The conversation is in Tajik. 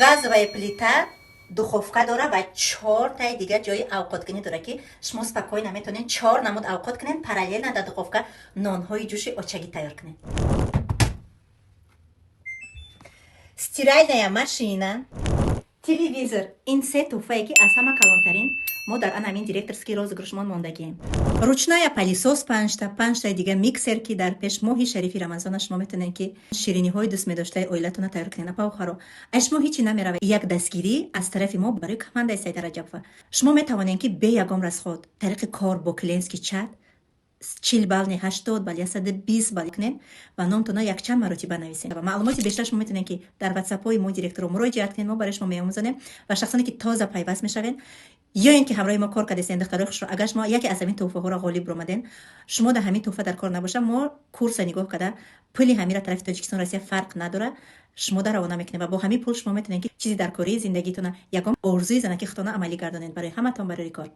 газовая плита, духовка дора ва 4 тай дига ҷои овқоткунӣ дора ки шумо спокойно метавонед 4 намуд овқот кунед, параллелно дар духовка нонҳои ҷӯши очагӣ тайёр кунед. стиральная машина, телевизор. ин се тӯҳфае ки аз ҳама калонтарин мо дар ҳамин директорский розыгрышмон мондагием. ручная палисос 5 дига миксер ки дар пеш моҳи шарифи рамазона шумо метавонед ки шириниҳои дӯстмедоштаи оилатона тайёр кунед. Апаухаро ай шумо ҳичи намеравад. як дастгирӣ аз тарафи мо барои командаи Сайда Раҷабова. шумо метавонед ки бе ягон расход тариқи кор бо клиентский чат 40 бални 80 бал 120 бал кунед ва номтона якчанд маротиба нависед. ва маълумоти бештар шумо метавонед ки дар ватсапҳои мо директоро муроҷиат кунед. мо барои шумо меомӯзонем ва шахсоне ки тоза пайваст мешавед ё ин ки ҳамроҳи мо кор кардесен духтарои хушро, агар шумо яке аз ҳамин тӯҳфаҳоро ғолиб ромаден, шумо дар ҳамин тӯҳфа дар кор набоша, мо курса нигоҳ карда пули ҳамира тарафи Тоҷикистон Россия фарқ надора, шумо дар равона мекунед ва бо ҳамин пул шумо метавонед ки чизи дар кории зиндагитона ягон орзуи занакӣ худтона амалӣ гардонед. барои ҳаматон барори кор.